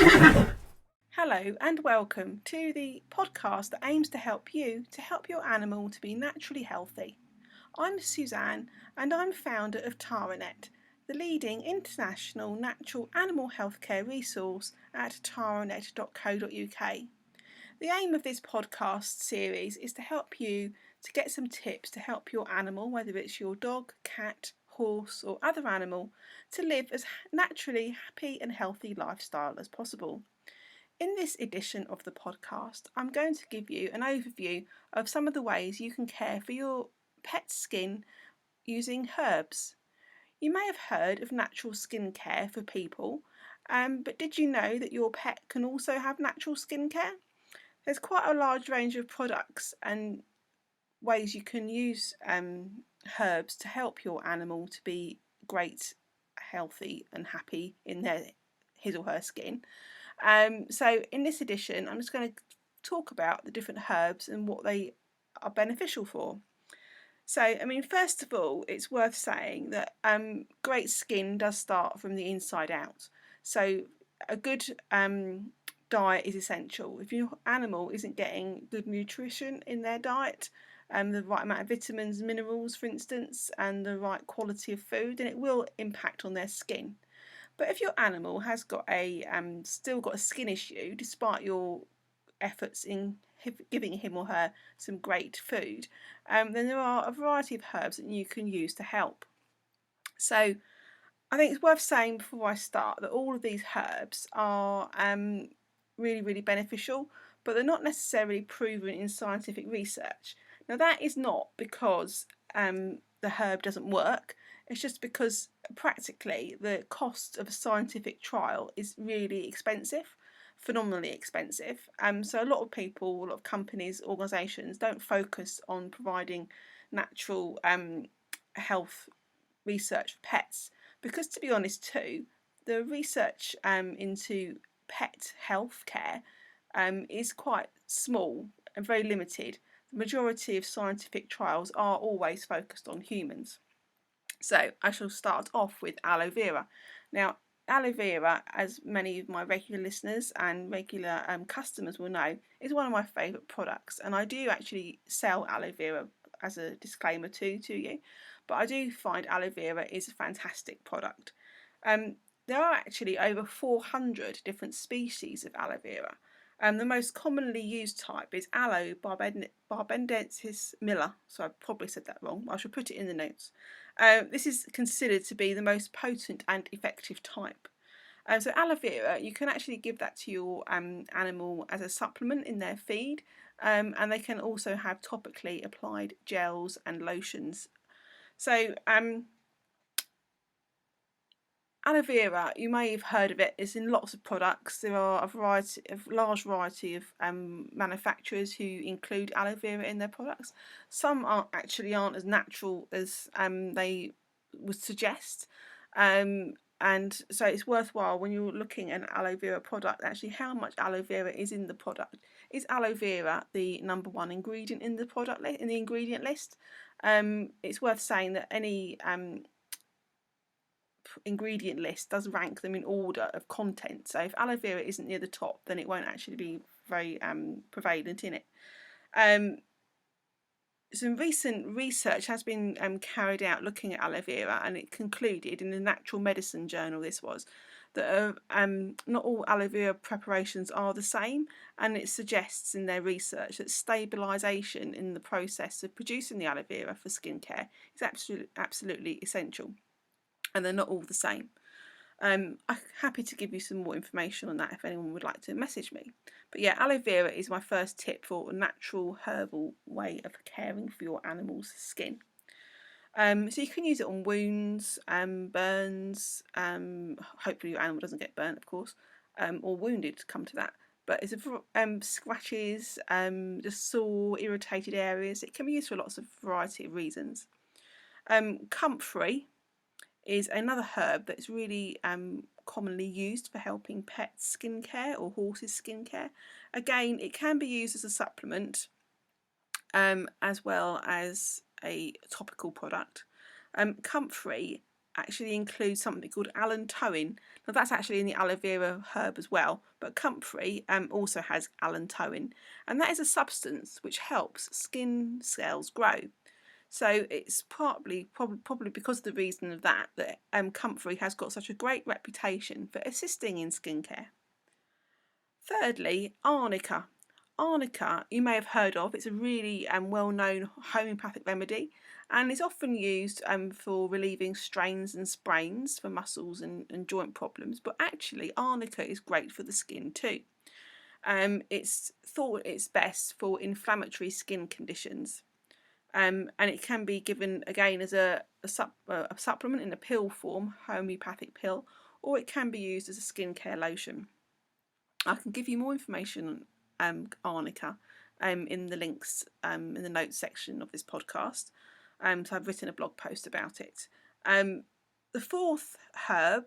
Hello and welcome to the podcast that aims to help you to help your animal to be naturally healthy. I'm Suzanne and I'm founder of TaraNet, the leading international natural animal healthcare resource at taranet.co.uk. The aim of this podcast series is to help you to get some tips to help your animal, whether it's your dog, cat, horse or other animal, to live as naturally happy and healthy lifestyle as possible. In this edition of the podcast, I'm going to give you an overview of some of the ways you can care for your pet's skin using herbs. You may have heard of natural skin care for people, but did you know that your pet can also have natural skin care? There's quite a large range of products and ways you can use herbs to help your animal to be great, healthy and happy in his or her skin. So in this edition, I'm just going to talk about the different herbs and what they are beneficial for. So, first of all, it's worth saying that great skin does start from the inside out. So a good diet is essential. If your animal isn't getting good nutrition in their diet, the right amount of vitamins, minerals, for instance, and the right quality of food, then it will impact on their skin. But if your animal has got still got a skin issue, despite your efforts in giving him or her some great food, then there are a variety of herbs that you can use to help. So I think it's worth saying before I start that all of these herbs are really, really beneficial, but they're not necessarily proven in scientific research. Now that is not because the herb doesn't work. It's just because practically the cost of a scientific trial is really expensive, phenomenally expensive. So a lot of people, a lot of companies, organisations don't focus on providing natural health research for pets because, to be honest too, the research into pet health care is quite small and very limited. The majority of scientific trials are always focused on humans. So I shall start off with aloe vera. Now, aloe vera, as many of my regular listeners and regular customers will know, is one of my favourite products, and I do actually sell aloe vera as a disclaimer to you, but I do find aloe vera is a fantastic product. There are actually over 400 different species of aloe vera. The most commonly used type is Aloe barbadensis Miller, so I probably said that wrong. I shall put it in the notes. This is considered to be the most potent and effective type. So aloe vera, you can actually give that to your animal as a supplement in their feed, and they can also have topically applied gels and lotions. So aloe vera, you may have heard of it, it's in lots of products. There are a large variety of manufacturers who include aloe vera in their products. Some aren't as natural as they would suggest. And so it's worthwhile when you're looking at an aloe vera product, actually how much aloe vera is in the product. Is aloe vera the number one ingredient in the product in the ingredient list? It's worth saying that any ingredient list does rank them in order of content. So if aloe vera isn't near the top, then it won't actually be very prevalent in it. Some recent research has been carried out looking at aloe vera, and it concluded in the Natural Medicine Journal, this was, that not all aloe vera preparations are the same, and it suggests in their research that stabilisation in the process of producing the aloe vera for skincare is absolutely essential, and they're not all the same. I'm happy to give you some more information on that if anyone would like to message me. But yeah, aloe vera is my first tip for a natural herbal way of caring for your animal's skin. So you can use it on wounds, burns, hopefully your animal doesn't get burnt, of course, or wounded, to come to that. But it's scratches, just sore, irritated areas. It can be used for lots of variety of reasons. Comfrey is another herb that's really commonly used for helping pets' skincare or horses' skincare. Again, it can be used as a supplement as well as a topical product. Comfrey actually includes something called allantoin. Now that's actually in the aloe vera herb as well, but Comfrey also has allantoin, and that is a substance which helps skin cells grow. So it's probably because of the reason of that Comfrey has got such a great reputation for assisting in skincare. Thirdly, Arnica. Arnica, you may have heard of. It's a really well-known homeopathic remedy, and is often used for relieving strains and sprains for muscles and joint problems. But actually, Arnica is great for the skin too. It's thought it's best for inflammatory skin conditions. And it can be given again as a supplement in a pill form, homeopathic pill, or it can be used as a skincare lotion. I can give you more information on Arnica in the links in the notes section of this podcast. So I've written a blog post about it. The fourth herb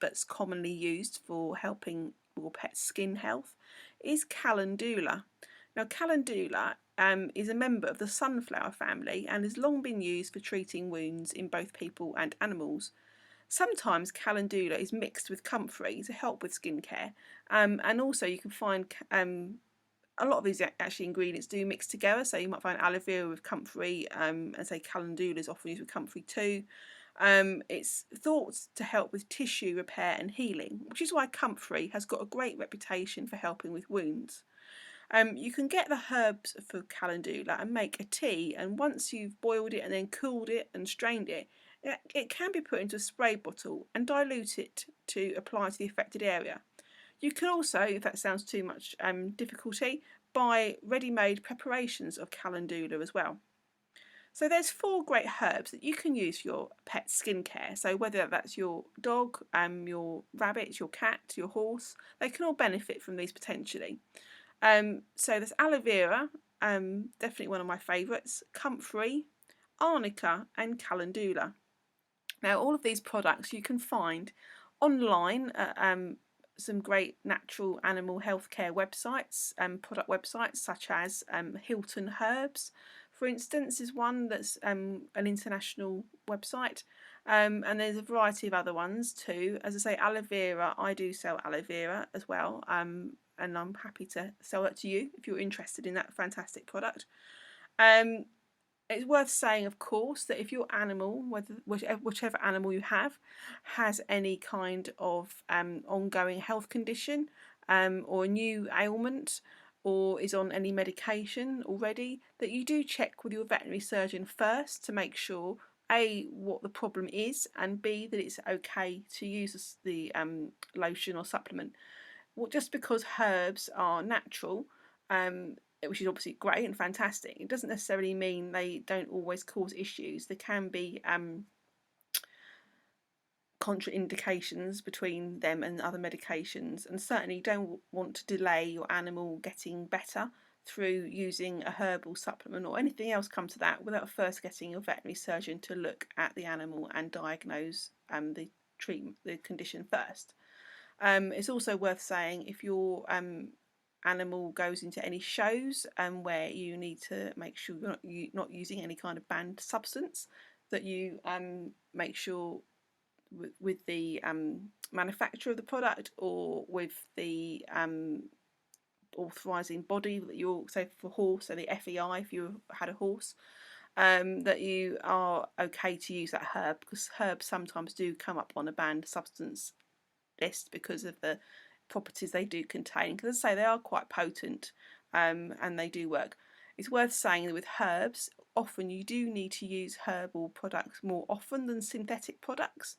that's commonly used for helping your pet's skin health is Calendula. Now, Calendula is a member of the sunflower family and has long been used for treating wounds in both people and animals. Sometimes Calendula is mixed with Comfrey to help with skincare, and also you can find a lot of these actually ingredients do mix together. So you might find aloe vera with Comfrey, and say Calendula is often used with Comfrey too. It's thought to help with tissue repair and healing, which is why Comfrey has got a great reputation for helping with wounds. You can get the herbs for Calendula and make a tea, and once you've boiled it and then cooled it and strained it, it can be put into a spray bottle and dilute it to apply to the affected area. You can also, if that sounds too much difficulty, buy ready-made preparations of Calendula as well. So there's 4 great herbs that you can use for your pet skincare. So whether that's your dog, your rabbit, your cat, your horse, they can all benefit from these potentially. So there's aloe vera, definitely one of my favourites, Comfrey, Arnica and Calendula. Now all of these products you can find online at some great natural animal healthcare websites, product websites such as Hilton Herbs, for instance, is one that's an international website, and there's a variety of other ones too. As I say, aloe vera, I do sell aloe vera as well, and I'm happy to sell that to you if you're interested in that fantastic product. It's worth saying, of course, that if your animal, whichever animal you have, has any kind of ongoing health condition or a new ailment, or is on any medication already, that you do check with your veterinary surgeon first to make sure A, what the problem is, and B, that it's okay to use the lotion or supplement. Well, just because herbs are natural, which is obviously great and fantastic, it doesn't necessarily mean they don't always cause issues. There can be contraindications between them and other medications, and certainly you don't want to delay your animal getting better through using a herbal supplement or anything else come to that without first getting your veterinary surgeon to look at the animal and diagnose the condition first. It's also worth saying if your animal goes into any shows where you need to make sure you're not using any kind of banned substance, that you make sure with the manufacturer of the product or with the authorising body that you're, say for horse, so the FEI if you had a horse, that you are okay to use that herb, because herbs sometimes do come up on a banned substance list because of the properties they do contain, because as I say, they are quite potent and they do work. It's worth saying that with herbs, often you do need to use herbal products more often than synthetic products.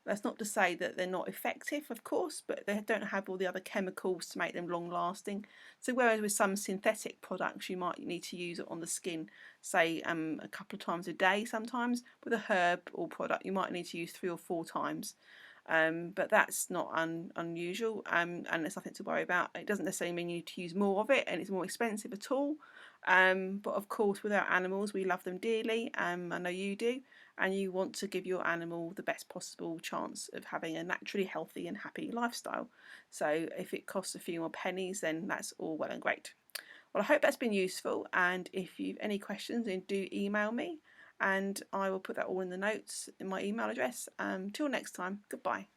That's not to say that they're not effective, of course, but they don't have all the other chemicals to make them long lasting. So whereas with some synthetic products you might need to use it on the skin, say a couple of times a day sometimes, with a herb or product you might need to use 3 or 4 times. But that's not unusual, and there's nothing to worry about. It doesn't necessarily mean you need to use more of it and it's more expensive at all. But of course with our animals we love them dearly, I know you do, and you want to give your animal the best possible chance of having a naturally healthy and happy lifestyle. So if it costs a few more pennies, then that's all well and great. Well, I hope that's been useful, and if you've any questions then do email me, and I will put that all in the notes in my email address. Till next time, goodbye.